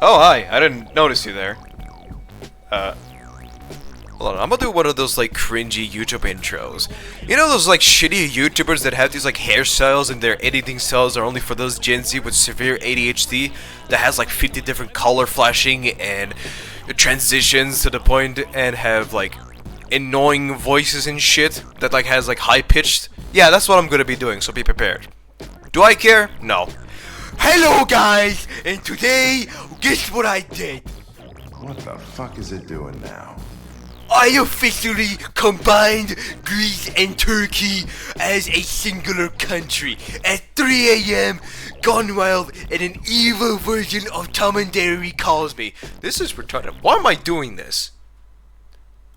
Oh, hi. I didn't notice you there. Hold on. I'm gonna do one of those, like, cringy YouTube intros. You know those, like, shitty YouTubers that have these, like, hairstyles and their editing styles are only for those Gen Z with severe ADHD that has, like, 50 different color flashing and transitions to the point and have, like, annoying voices and shit that, like, has, like, high-pitched? Yeah, that's what I'm gonna be doing, so be prepared. Do I care? No. Hello, guys! And today, guess what I did? What the fuck is it doing now? I officially combined Greece and Turkey as a singular country at 3 AM, gone wild, and an evil version of Tom and Jerry calls me. This is retarded. Why am I doing this?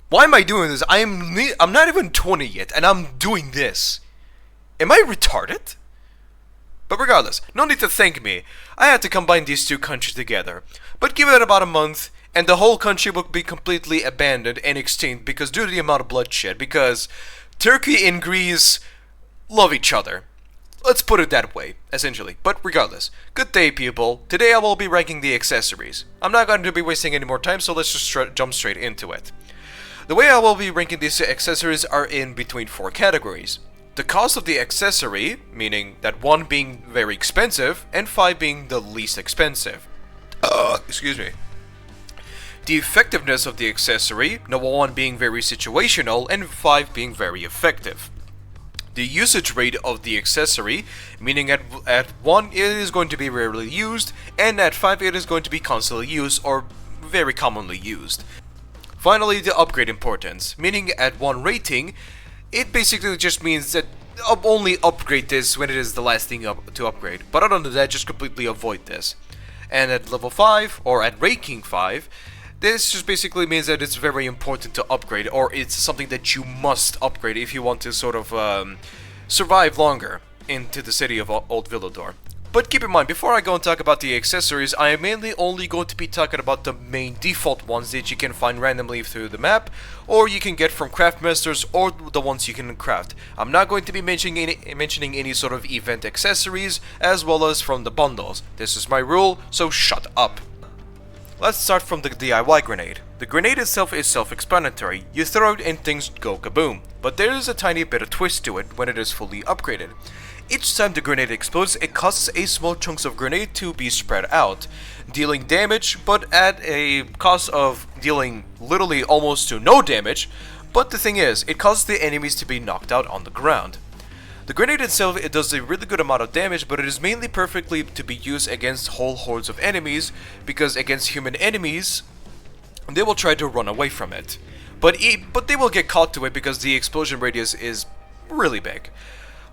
Why am I doing this? I'm not even 20 yet, and I'm doing this. Am I retarded? But regardless, no need to thank me. I had to combine these two countries together. But give it about a month, and the whole country will be completely abandoned and extinct because due to the amount of bloodshed, because Turkey and Greece love each other. Let's put it that way, essentially. But regardless, good day, people. Today I will be ranking the accessories. I'm not going to be wasting any more time, so let's just jump straight into it. The way I will be ranking these accessories are in between 4 categories. The cost of the accessory, meaning that 1 being very expensive, and 5 being the least expensive. Excuse me. The effectiveness of the accessory, number 1 being very situational, and 5 being very effective. The usage rate of the accessory, meaning at 1 it is going to be rarely used, and at 5 it is going to be constantly used or very commonly used. Finally, the upgrade importance, meaning at 1 rating, it basically just means that I'll only upgrade this when it is the last thing to upgrade, but other than that, just completely avoid this. And at level 5, or at ranking 5, this just basically means that it's very important to upgrade, or it's something that you must upgrade if you want to sort of survive longer into the city of Old Villador. But keep in mind, before I go and talk about the accessories, I am mainly only going to be talking about the main default ones that you can find randomly through the map, or you can get from craftmasters, or the ones you can craft. I'm not going to be mentioning any sort of event accessories, as well as from the bundles. This is my rule, so shut up. Let's start from the DIY grenade. The grenade itself is self-explanatory. You throw it and things go kaboom. But there is a tiny bit of twist to it when it is fully upgraded. Each time the grenade explodes, it causes a small chunks of grenade to be spread out, dealing damage, but at a cost of dealing literally almost to no damage. But the thing is, it causes the enemies to be knocked out on the ground. The grenade itself, it does a really good amount of damage, but it is mainly perfectly to be used against whole hordes of enemies, because against human enemies, they will try to run away from it. But they will get caught to it because the explosion radius is really big.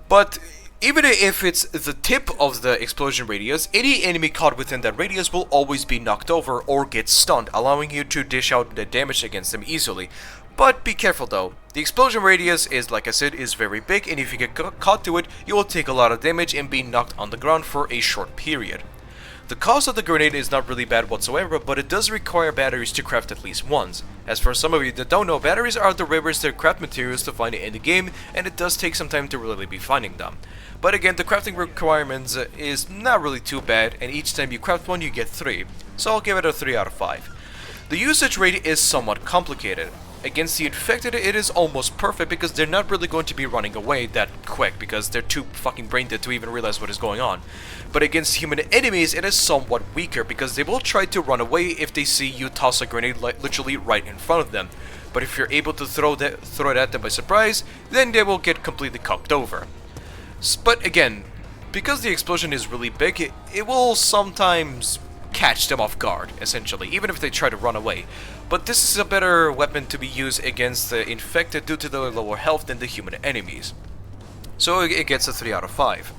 But even if it's the tip of the explosion radius, any enemy caught within that radius will always be knocked over or get stunned, allowing you to dish out the damage against them easily. But be careful though, the explosion radius is, like I said, is very big, and if you get caught to it, you will take a lot of damage and be knocked on the ground for a short period. The cost of the grenade is not really bad whatsoever, but it does require batteries to craft at least once. As for some of you that don't know, batteries are the rarest craft materials to find in the game, and it does take some time to really be finding them. But again, the crafting requirements is not really too bad, and each time you craft one you get 3, so I'll give it a 3 out of 5. The usage rate is somewhat complicated. Against the infected, it is almost perfect because they're not really going to be running away that quick because they're too fucking brain dead to even realize what is going on. But against human enemies, it is somewhat weaker because they will try to run away if they see you toss a grenade literally right in front of them. But if you're able to throw it at them by surprise, then they will get completely cocked over. But again, because the explosion is really big, it will sometimes catch them off guard, essentially, even if they try to run away. But this is a better weapon to be used against the infected due to their lower health than the human enemies. So it gets a 3 out of 5.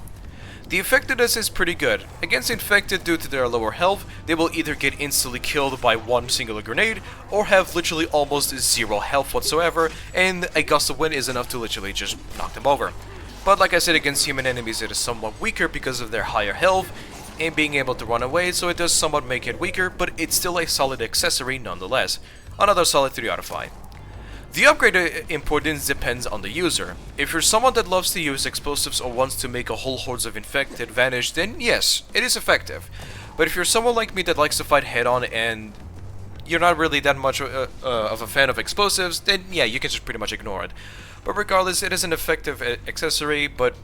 The effectiveness is pretty good. Against infected due to their lower health, they will either get instantly killed by one singular grenade, or have literally almost 0 health whatsoever, and a gust of wind is enough to literally just knock them over. But like I said, against human enemies it is somewhat weaker because of their higher health, and being able to run away, so it does somewhat make it weaker, but it's still a solid accessory nonetheless. Another solid 3 out of 5. The upgrade importance depends on the user. If you're someone that loves to use explosives or wants to make a whole hordes of infected vanish, then yes, it is effective. But if you're someone like me that likes to fight head-on and you're not really that much of a fan of explosives, then yeah, you can just pretty much ignore it. But regardless, it is an effective accessory, but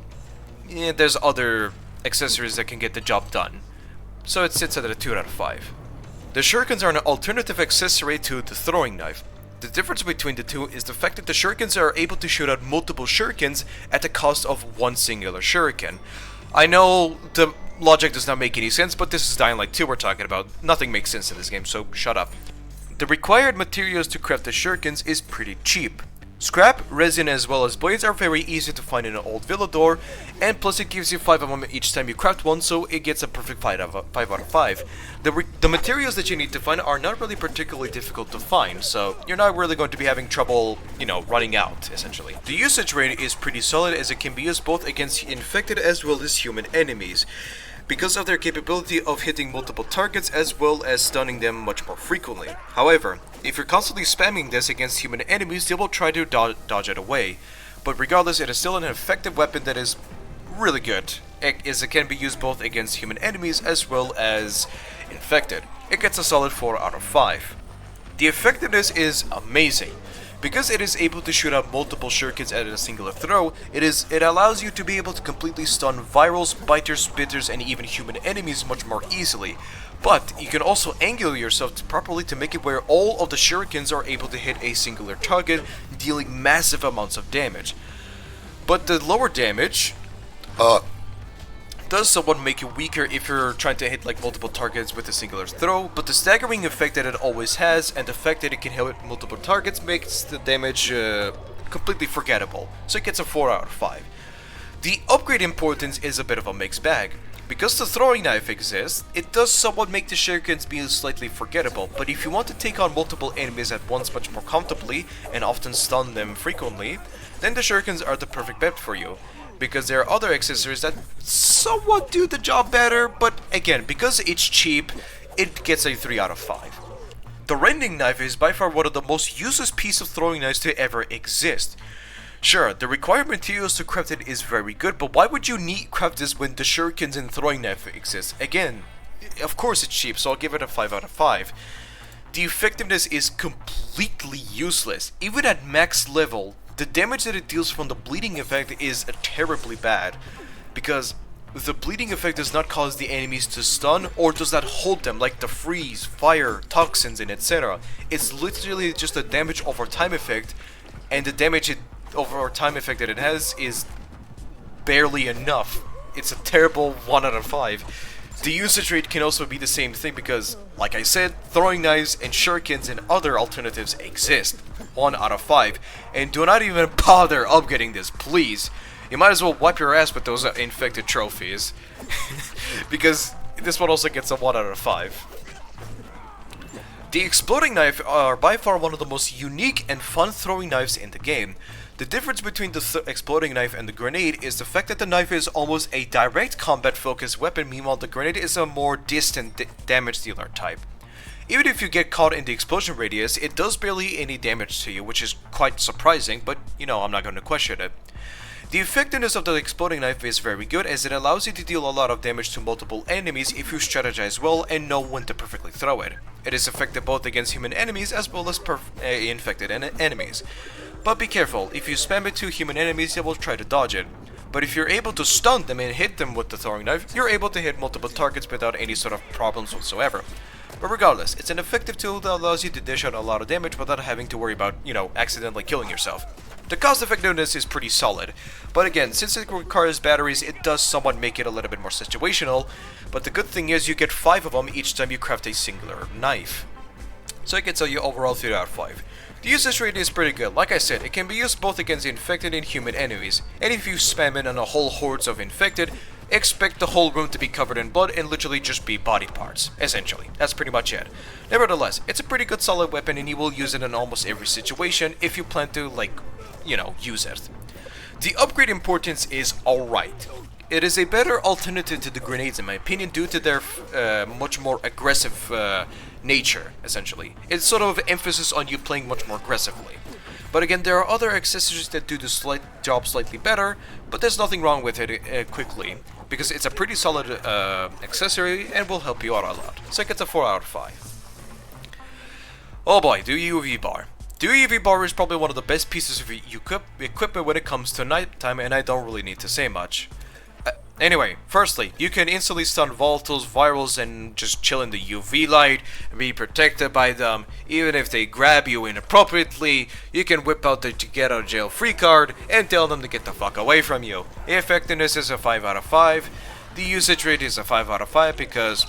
yeah, there's other accessories that can get the job done. So it sits at a 2 out of 5. The Shurikens are an alternative accessory to the throwing knife. The difference between the two is the fact that the Shurikens are able to shoot out multiple Shurikens at the cost of one singular Shuriken. I know the logic does not make any sense, but this is Dying Light 2 we're talking about. Nothing makes sense in this game, so shut up. The required materials to craft the Shurikens is pretty cheap. Scrap, resin, as well as blades are very easy to find in an old Villador, and plus it gives you 5 of them each time you craft one, so it gets a perfect 5 out of 5. The materials that you need to find are not really particularly difficult to find, so you're not really going to be having trouble, you know, running out, essentially. The usage rate is pretty solid, as it can be used both against infected as well as human enemies, because of their capability of hitting multiple targets as well as stunning them much more frequently. However, if you're constantly spamming this against human enemies, they will try to dodge it away. But regardless, it is still an effective weapon that is really good, as it can be used both against human enemies as well as infected. It gets a solid 4 out of 5. The effectiveness is amazing. Because it is able to shoot out multiple Shurikens at a singular throw, it allows you to be able to completely stun virals, biters, spitters, and even human enemies much more easily. But you can also angle yourself properly to make it where all of the Shurikens are able to hit a singular target, dealing massive amounts of damage. But the lower damage does somewhat make you weaker if you're trying to hit like multiple targets with a singular throw, but the staggering effect that it always has and the fact that it can hit multiple targets makes the damage completely forgettable, so it gets a 4 out of 5. The upgrade importance is a bit of a mixed bag. Because the throwing knife exists, it does somewhat make the Shurikens be slightly forgettable, but if you want to take on multiple enemies at once much more comfortably and often stun them frequently, then the Shurikens are the perfect bet for you. Because there are other accessories that somewhat do the job better, but again, because it's cheap, it gets a 3 out of 5. The Rending Knife is by far one of the most useless pieces of throwing knives to ever exist. Sure, the required materials to craft it is very good, but why would you need craft this when the Shurikens and throwing knife exist? Again, of course it's cheap, so I'll give it a 5 out of 5. The effectiveness is completely useless. Even at max level, the damage that it deals from the bleeding effect is terribly bad, because the bleeding effect does not cause the enemies to stun or does not hold them like the freeze, fire, toxins, and etc. It's literally just a damage over time effect, and the damage over time effect that it has is barely enough. It's a terrible 1 out of 5. The usage rate can also be the same thing because, like I said, throwing knives and shurikens and other alternatives exist. 1 out of 5. And do not even bother upgrading this, please. You might as well wipe your ass with those infected trophies. Because this one also gets a 1 out of 5. The exploding knife are by far one of the most unique and fun throwing knives in the game. The difference between the exploding knife and the grenade is the fact that the knife is almost a direct combat focused weapon, meanwhile the grenade is a more distant damage dealer type. Even if you get caught in the explosion radius, it does barely any damage to you, which is quite surprising, but you know, I'm not going to question it. The effectiveness of the exploding knife is very good, as it allows you to deal a lot of damage to multiple enemies if you strategize well and know when to perfectly throw it. It is effective both against human enemies as well as infected enemies. But be careful, if you spam it to human enemies, they will try to dodge it. But if you're able to stun them and hit them with the throwing knife, you're able to hit multiple targets without any sort of problems whatsoever. But regardless, it's an effective tool that allows you to dish out a lot of damage without having to worry about, you know, accidentally killing yourself. The cost effectiveness is pretty solid, but again, since it requires batteries, it does somewhat make it a little bit more situational, but the good thing is you get 5 of them each time you craft a singular knife. So it gets a overall 3 out of 5. The usage rate is pretty good. Like I said, it can be used both against infected and human enemies, and if you spam it on a whole hordes of infected, expect the whole room to be covered in blood and literally just be body parts, essentially. That's pretty much it. Nevertheless, it's a pretty good solid weapon and you will use it in almost every situation if you plan to, like, you know, use it. The upgrade importance is alright. It is a better alternative to the grenades in my opinion due to their much more aggressive nature, essentially. It's sort of emphasis on you playing much more aggressively. But again, there are other accessories that do the job slightly better, but there's nothing wrong with it quickly, because it's a pretty solid accessory and will help you out a lot. So it gets a 4 out of 5. Oh boy, the UV bar. The UV bar is probably one of the best pieces of equipment when it comes to nighttime, and I don't really need to say much. Anyway, firstly, you can instantly stun volatiles, virals, and just chill in the UV light, and be protected by them. Even if they grab you inappropriately, you can whip out the get out of jail free card and tell them to get the fuck away from you. The effectiveness is a 5 out of 5. The usage rate is a 5 out of 5 because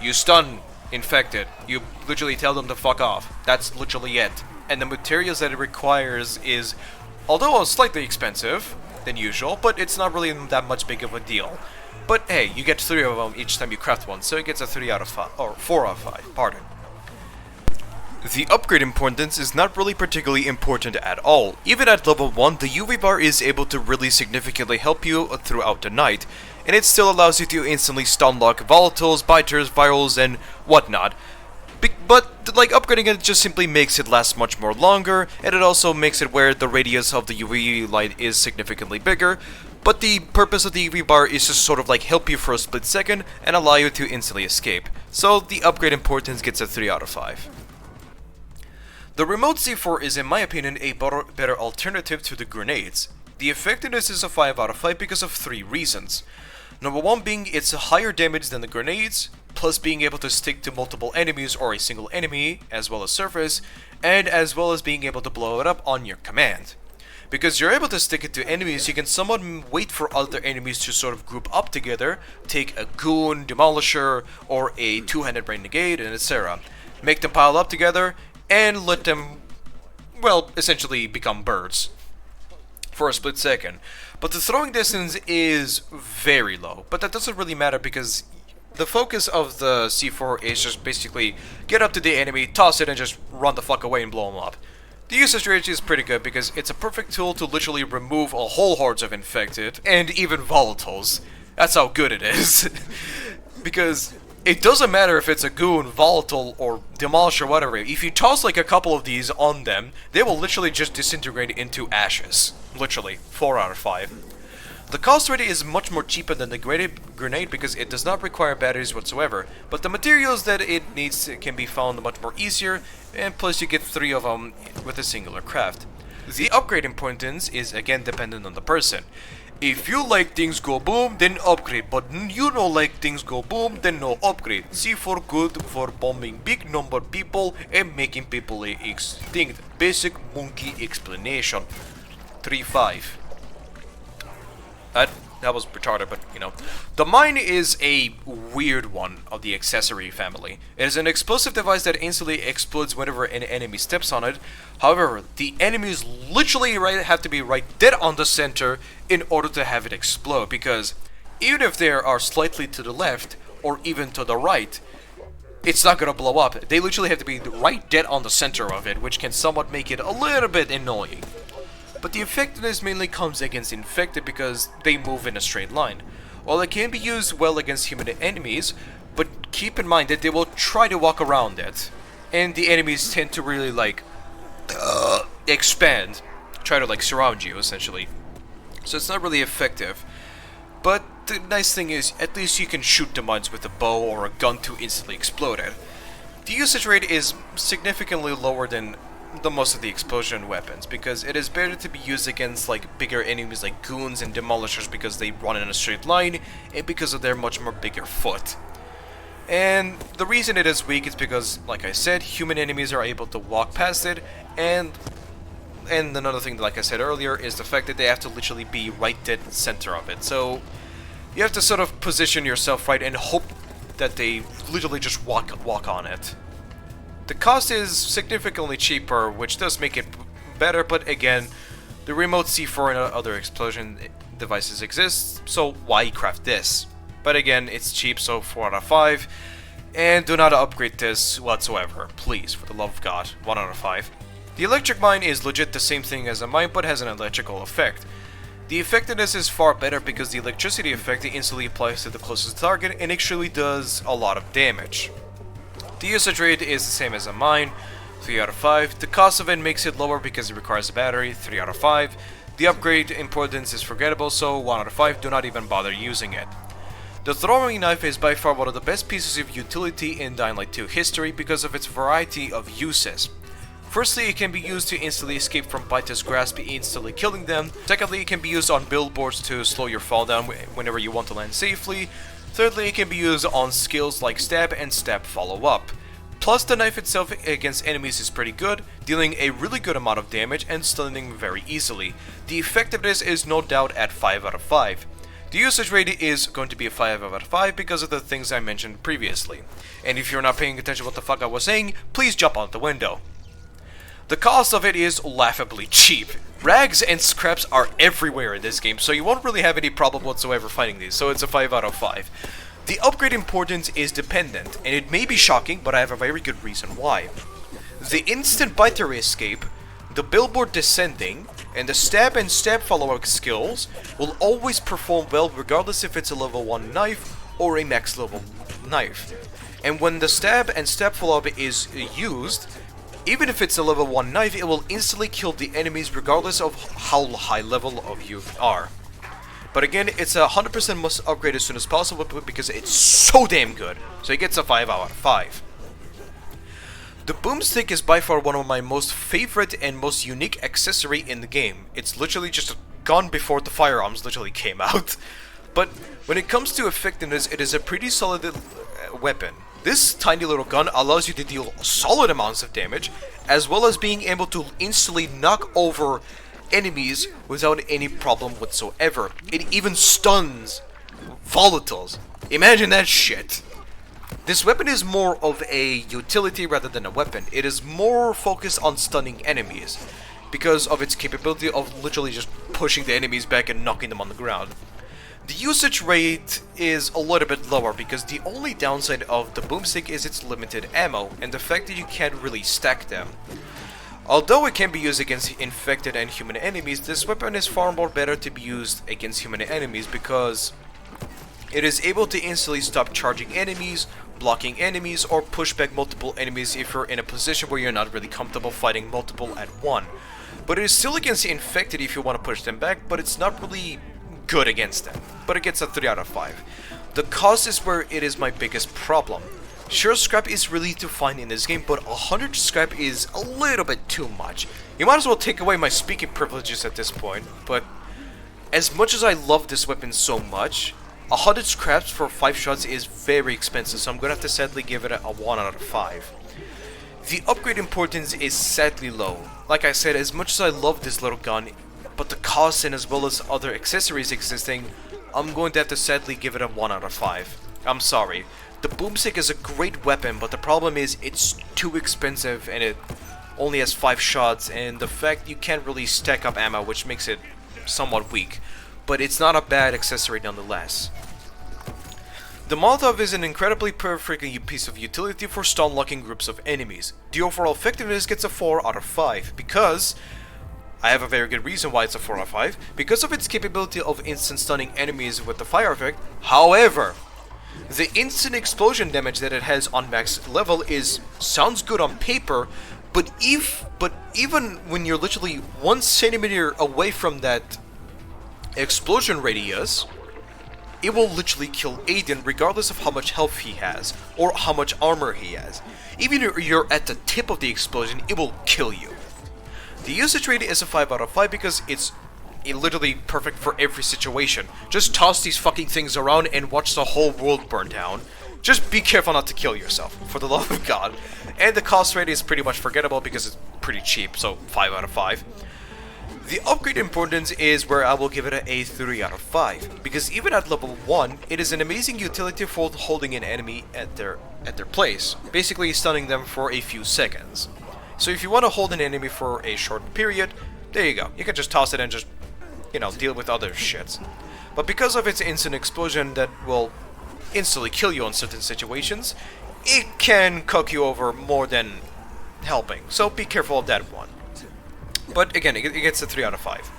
you stun infected. You literally tell them to fuck off. That's literally it. And the materials that it requires is, although slightly expensive than usual, but it's not really that much big of a deal. But hey, you get 3 of them each time you craft one, so it gets a 3 out of 5, or 4 out of 5, pardon. The upgrade importance is not really particularly important at all. Even at level 1, the UV bar is able to really significantly help you throughout the night, and it still allows you to instantly stun lock volatiles, biters, virals, and whatnot. But like upgrading it just simply makes it last much more longer, and it also makes it where the radius of the UV light is significantly bigger. But the purpose of the UV bar is to sort of like help you for a split second and allow you to instantly escape. So the upgrade importance gets a 3 out of 5. The remote C4 is in my opinion a better alternative to the grenades. The effectiveness is a 5 out of 5 because of 3 reasons. Number 1 being it's a higher damage than the grenades, plus being able to stick to multiple enemies or a single enemy, as well as surface, and as well as being able to blow it up on your command. Because you're able to stick it to enemies, you can somewhat wait for other enemies to sort of group up together, take a goon, demolisher, or a two-handed renegade, and etc. Make them pile up together, and let them, well, essentially become birds for a split second. But the throwing distance is very low, but that doesn't really matter because the focus of the C4 is just basically get up to the enemy, toss it, and just run the fuck away and blow them up. The usage rate is pretty good because it's a perfect tool to literally remove a whole hordes of infected, and even volatiles. That's how good it is. Because it doesn't matter if it's a goon, volatile, or demolish or whatever. If you toss like a couple of these on them, they will literally just disintegrate into ashes. Literally, 4 out of 5. The cost rate is much more cheaper than the grenade because it does not require batteries whatsoever, but the materials that it needs can be found much more easier, and plus you get 3 of them with a singular craft. The upgrade importance is again dependent on the person. If you like things go boom, then upgrade, but you don't like things go boom, then no upgrade. C4 good for bombing big number people and making people extinct. Basic monkey explanation. 3-5. That was retarded, but you know. The mine is a weird one of the accessory family. It is an explosive device that instantly explodes whenever an enemy steps on it. However, the enemies literally have to be right dead on the center in order to have it explode, because even if they are slightly to the left or even to the right, it's not gonna blow up. They literally have to be right dead on the center of it, which can somewhat make it a little bit annoying. But the effectiveness mainly comes against infected because they move in a straight line. While it can be used well against human enemies, but keep in mind that they will try to walk around it. And the enemies tend to really like expand, try to like surround you essentially. So it's not really effective. But the nice thing is, at least you can shoot the mines with a bow or a gun to instantly explode it. The usage rate is significantly lower than the most of the explosion weapons, because it is better to be used against like bigger enemies like goons and demolishers because they run in a straight line and because of their much more bigger foot. And the reason it is weak is because, like I said, human enemies are able to walk past it, and another thing, like I said earlier, is the fact that they have to literally be right dead center of it. So you have to sort of position yourself right and hope that they literally just walk on it. The cost is significantly cheaper, which does make it better, but again, the remote C4 and other explosion devices exist, so why craft this? But again, it's cheap, so 4 out of 5, and do not upgrade this whatsoever, please, for the love of God, 1 out of 5. The electric mine is legit the same thing as a mine, but has an electrical effect. The effectiveness is far better because the electricity effect instantly applies to the closest target and actually does a lot of damage. The usage rate is the same as a mine, 3 out of 5. The cost of it makes it lower because it requires a battery, 3 out of 5. The upgrade importance is forgettable, so 1 out of 5, do not even bother using it. The throwing knife is by far one of the best pieces of utility in Dying Light 2 history because of its variety of uses. Firstly, it can be used to instantly escape from Bite's grasp, instantly killing them. Secondly, it can be used on billboards to slow your fall down whenever you want to land safely. Thirdly, it can be used on skills like stab and stab follow-up. Plus, the knife itself against enemies is pretty good, dealing a really good amount of damage and stunning very easily. The effectiveness is no doubt at 5 out of 5. The usage rate is going to be a 5 out of 5 because of the things I mentioned previously. And if you're not paying attention to what the fuck I was saying, please jump out the window. The cost of it is laughably cheap. Rags and scraps are everywhere in this game, so you won't really have any problem whatsoever finding these, so it's a 5 out of 5. The upgrade importance is dependent, and it may be shocking, but I have a very good reason why. The instant biter escape, the billboard descending, and the stab and stab follow-up skills will always perform well regardless if it's a level 1 knife or a max level knife. And when the stab and stab follow-up is used, even if it's a level 1 knife, it will instantly kill the enemies regardless of how high level of you are. But again, it's a 100% must upgrade as soon as possible because it's so damn good. So it gets a 5 out of 5. The Boomstick is by far one of my most favorite and most unique accessory in the game. It's literally just a gun before the firearms literally came out. But when it comes to effectiveness, it is a pretty solid weapon. This tiny little gun allows you to deal solid amounts of damage, as well as being able to instantly knock over enemies without any problem whatsoever. It even stuns volatiles. Imagine that shit. This weapon is more of a utility rather than a weapon. It is more focused on stunning enemies, because of its capability of literally just pushing the enemies back and knocking them on the ground. The usage rate is a little bit lower because the only downside of the Boomstick is its limited ammo and the fact that you can't really stack them. Although it can be used against infected and human enemies, this weapon is far more better to be used against human enemies because it is able to instantly stop charging enemies, blocking enemies, or push back multiple enemies if you're in a position where you're not really comfortable fighting multiple at one. But it is still against the infected if you want to push them back, but it's not really good against them, but it gets a 3 out of 5. The cost is where it is my biggest problem. Sure, scrap is really to find in this game, but 100 scrap is a little bit too much. You might as well take away my speaking privileges at this point, but as much as I love this weapon so much, 100 scraps for 5 shots is very expensive, so I'm gonna have to sadly give it a 1 out of 5. The upgrade importance is sadly low. Like I said, as much as I love this little gun, but the cost and as well as other accessories existing, I'm going to have to sadly give it a 1 out of 5. I'm sorry. The Boomstick is a great weapon, but the problem is it's too expensive and it only has 5 shots, and the fact you can't really stack up ammo, which makes it somewhat weak. But it's not a bad accessory nonetheless. The Molotov is an incredibly perfect piece of utility for stun locking groups of enemies. The overall effectiveness gets a 4 out of 5 because I have a very good reason why it's a 4 out of 5, because of its capability of instant stunning enemies with the fire effect. However, the instant explosion damage that it has on max level sounds good on paper, but even when you're literally 1 centimeter away from that explosion radius, it will literally kill Aiden regardless of how much health he has or how much armor he has. Even if you're at the tip of the explosion, it will kill you. The usage rate is a 5 out of 5 because it's literally perfect for every situation. Just toss these fucking things around and watch the whole world burn down. Just be careful not to kill yourself, for the love of God. And the cost rate is pretty much forgettable because it's pretty cheap, so 5 out of 5. The upgrade importance is where I will give it a 3 out of 5, because even at level 1, it is an amazing utility for holding an enemy at their place, basically stunning them for a few seconds. So if you want to hold an enemy for a short period, there you go. You can just toss it and just, deal with other shits. But because of its instant explosion that will instantly kill you in certain situations, it can cook you over more than helping. So be careful of that one. But again, it gets a 3 out of 5.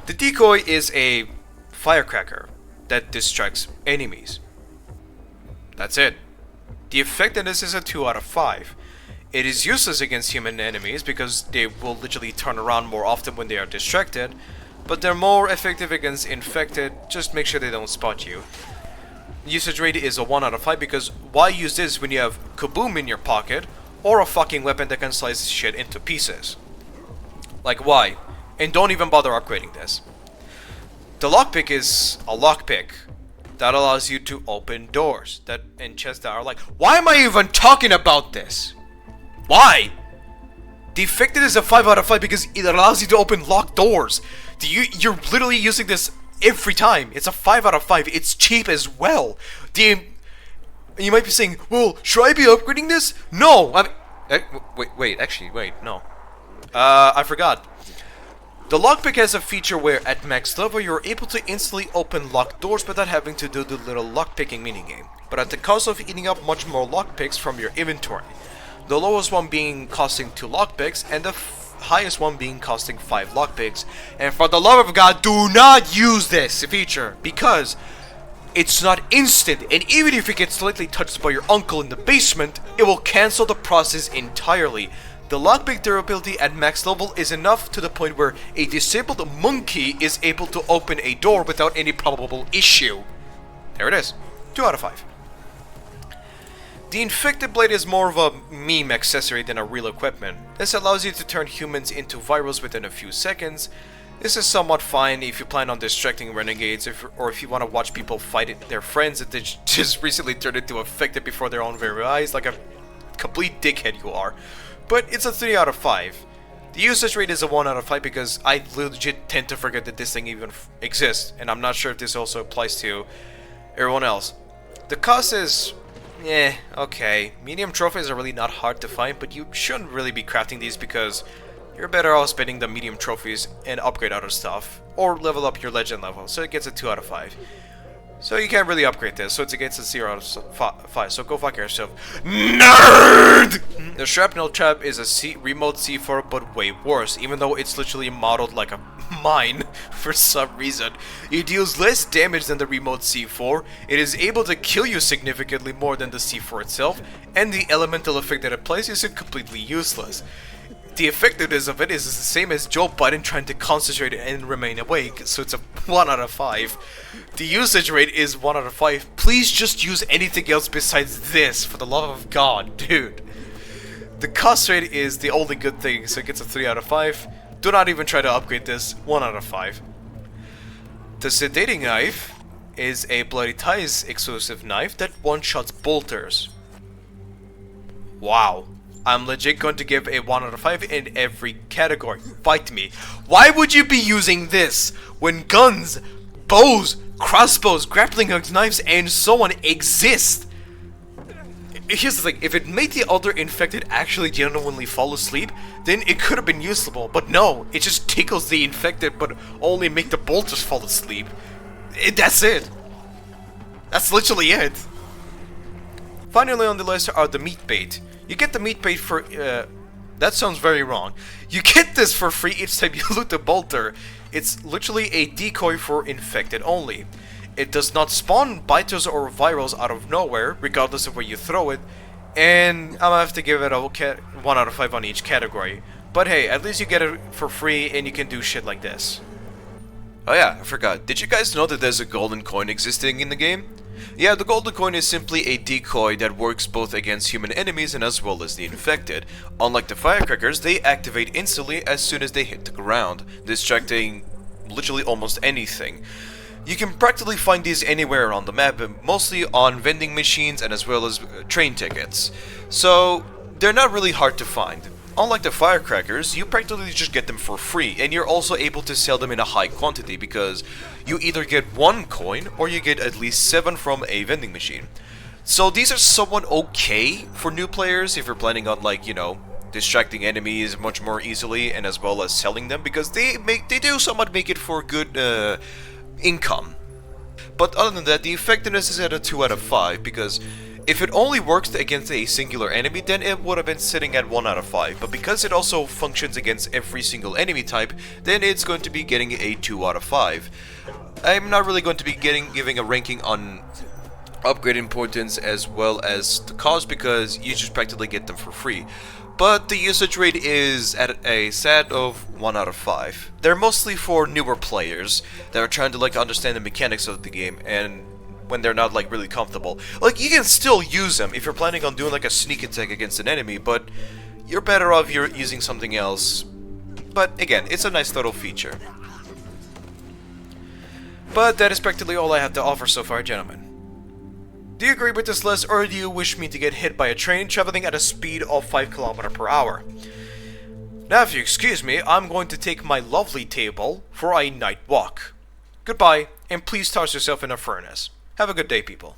The Decoy is a firecracker that distracts enemies. That's it. The effectiveness is a 2 out of 5. It is useless against human enemies because they will literally turn around more often when they are distracted, but they're more effective against infected. Just make sure they don't spot you. Usage rate is a 1 out of 5 because why use this when you have Kaboom in your pocket or a fucking weapon that can slice shit into pieces? Like, why? And don't even bother upgrading this. The Lockpick is a Lockpick that allows you to open doors and chests that are like, why am I even talking about this? Why? The Infected is a 5 out of 5 because it allows you to open locked doors. You're literally using this every time. It's a 5 out of 5. It's cheap as well. You might be saying, well, should I be upgrading this? No! I mean, wait, no. I forgot. The Lockpick has a feature where at max level you're able to instantly open locked doors without having to do the little lockpicking minigame, but at the cost of eating up much more lockpicks from your inventory. The lowest one being costing 2 lockpicks and the highest one being costing 5 lockpicks. And for the love of God, do not use this feature because it's not instant, and even if it gets slightly touched by your uncle in the basement, it will cancel the process entirely. The lockpick durability at max level is enough to the point where a disabled monkey is able to open a door without any probable issue. There it is. 2 out of 5. The Infected Blade is more of a meme accessory than a real equipment. This allows you to turn humans into virals within a few seconds. This is somewhat fine if you plan on distracting renegades or if you want to watch people fight their friends that they just recently turned into affected before their own very eyes like a complete dickhead you are. But it's a 3 out of 5. The usage rate is a 1 out of 5 because I legit tend to forget that this thing even exists, and I'm not sure if this also applies to everyone else. The cost is, okay. Medium trophies are really not hard to find, but you shouldn't really be crafting these because you're better off spending the medium trophies and upgrade other stuff, or level up your legend level, so it gets a 2 out of 5. So you can't really upgrade this, so it gets a 0 out of 5, so go fuck yourself. NERD! The Shrapnel Trap is a remote C4, but way worse, even though it's literally modeled like a mine for some reason. It deals less damage than the remote C4, it is able to kill you significantly more than the C4 itself, and the elemental effect that it applies is completely useless. The effectiveness of it is the same as Joe Biden trying to concentrate and remain awake, so it's a 1 out of 5. The usage rate is 1 out of 5. Please just use anything else besides this, for the love of God, dude. The cost rate is the only good thing, so it gets a 3 out of 5. Do not even try to upgrade this, 1 out of 5. The Sedating Knife is a Bloody Ties exclusive knife that one-shots bolters. Wow. I'm legit going to give a 1 out of 5 in every category. Fight me. Why would you be using this when guns, bows, crossbows, grappling hooks, knives, and so on exist? Here's the thing, if it made the other infected actually genuinely fall asleep, then it could have been usable, but no, it just tickles the infected but only make the bolters fall asleep. That's it. That's literally it. Finally on the list are the meat bait. You get the meat bait for, that sounds very wrong. You get this for free each time you loot a bolter. It's literally a decoy for infected only. It does not spawn biters or virals out of nowhere, regardless of where you throw it. And I'm gonna have to give it a 1 out of 5 on each category. But hey, at least you get it for free and you can do shit like this. Oh yeah, I forgot. Did you guys know that there's a Gulden Coin existing in the game? Yeah, the Gulden Coin is simply a decoy that works both against human enemies and as well as the infected. Unlike the firecrackers, they activate instantly as soon as they hit the ground, distracting literally almost anything. You can practically find these anywhere on the map, mostly on vending machines and as well as train tickets. So, they're not really hard to find. Unlike the firecrackers, you practically just get them for free, and you're also able to sell them in a high quantity because you either get 1 coin or you get at least 7 from a vending machine. So these are somewhat okay for new players if you're planning on, like, you know, distracting enemies much more easily and as well as selling them because they do somewhat make it for good income. But other than that, the effectiveness is at a 2 out of 5 because if it only works against a singular enemy, then it would have been sitting at 1 out of 5. But because it also functions against every single enemy type, then it's going to be getting a 2 out of 5. I'm not really going to be giving a ranking on upgrade importance as well as the cost, because you just practically get them for free. But the usage rate is at a sad of 1 out of 5. They're mostly for newer players that are trying to like understand the mechanics of the game, and when they're not like really comfortable. Like, you can still use them if you're planning on doing like a sneak attack against an enemy, but you're better off you're using something else. But again, it's a nice little feature. But that is practically all I have to offer so far, gentlemen. Do you agree with this list, or do you wish me to get hit by a train traveling at a speed of 5 km per hour? Now, if you excuse me, I'm going to take my lovely table for a night walk. Goodbye, and please toss yourself in a furnace. Have a good day, people.